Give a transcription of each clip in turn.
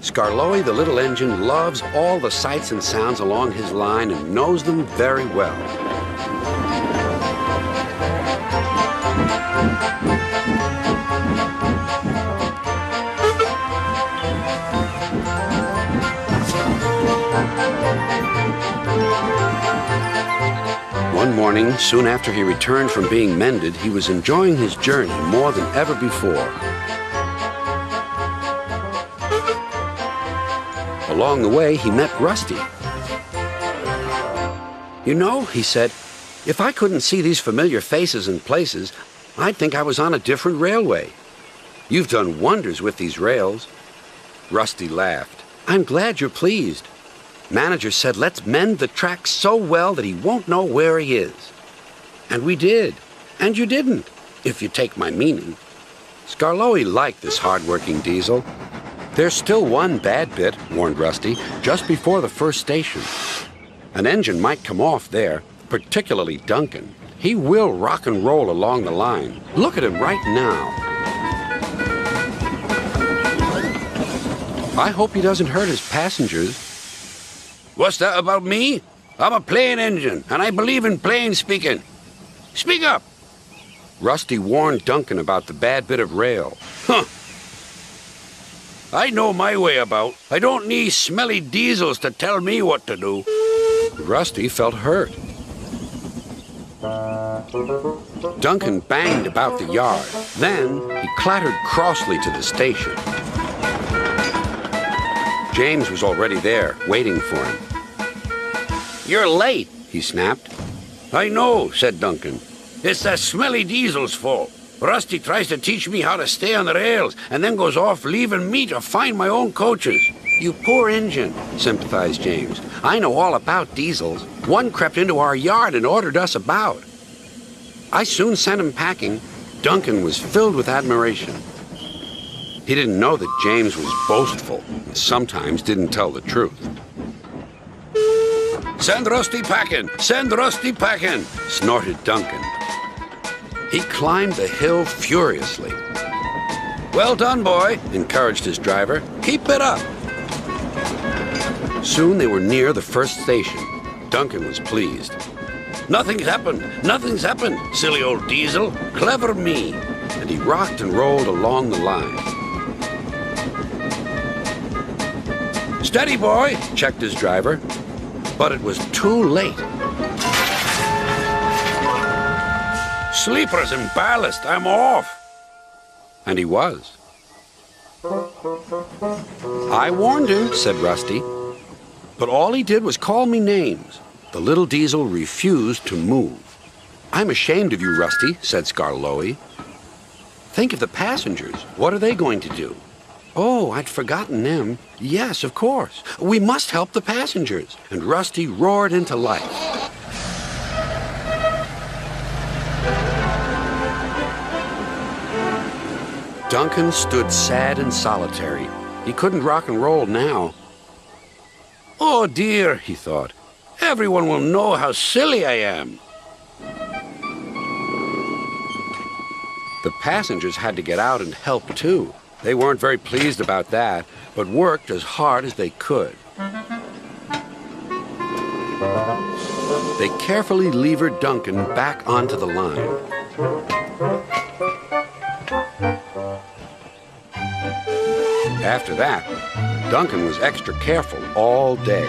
Skarloey, the little engine, loves all the sights and sounds along his line and knows them very well. One morning, soon after he returned from being mended, he was enjoying his journey more than ever before. Along the way, he met Rusty. "You know," he said, "if I couldn't see these familiar faces and places, I'd think I was on a different railway. You've done wonders with these rails." Rusty laughed. "I'm glad you're pleased. Manager said let's mend the track so well that he won't know where he is. And we did. And you didn't, if you take my meaning." Skarloey liked this hard-working diesel. "There's still one bad bit," warned Rusty, "just before the first station. An engine might come off there, particularly Duncan. He will rock and roll along the line. Look at him right now. I hope he doesn't hurt his passengers." "What's that about me? I'm a plain engine, and I believe in plain speaking. Speak up." Rusty warned Duncan about the bad bit of rail. "Huh. I know my way about. I don't need smelly diesels to tell me what to do." Rusty felt hurt. Duncan banged about the yard. Then he clattered crossly to the station. James was already there, waiting for him. "You're late," he snapped. "I know," said Duncan. "It's that smelly diesel's fault. Rusty tries to teach me how to stay on the rails and then goes off leaving me to find my own coaches." "You poor engine," sympathized James. "I know all about diesels. One crept into our yard and ordered us about. I soon sent him packing." Duncan was filled with admiration. He didn't know that James was boastful and sometimes didn't tell the truth. "Send Rusty packing! Send Rusty packing!" snorted Duncan. He climbed the hill furiously. "Well done, boy," encouraged his driver. "Keep it up." Soon they were near the first station. Duncan was pleased. "Nothing's happened. Nothing's happened, silly old diesel. Clever me." And he rocked and rolled along the line. "Steady, boy," checked his driver. But it was too late. "Sleepers and ballast, I'm off." And he was. "I warned him," said Rusty. "But all he did was call me names." The little diesel refused to move. "I'm ashamed of you, Rusty," said Skarloey. "Think of the passengers. What are they going to do?" "Oh, I'd forgotten them. Yes, of course. We must help the passengers." And Rusty roared into life. Duncan stood sad and solitary. He couldn't rock and roll now. "Oh, dear," he thought. "Everyone will know how silly I am." The passengers had to get out and help, too. They weren't very pleased about that, but worked as hard as they could. They carefully levered Duncan back onto the line. After that, Duncan was extra careful all day.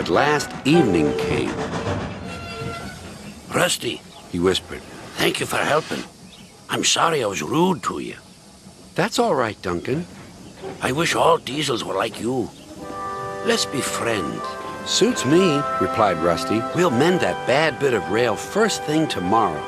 At last, evening came. "Rusty," he whispered. "thank you for helping. I'm sorry I was rude to you." "That's all right, Duncan." "I wish all diesels were like you. Let's be friends." "Suits me," replied Rusty. "We'll mend that bad bit of rail first thing tomorrow."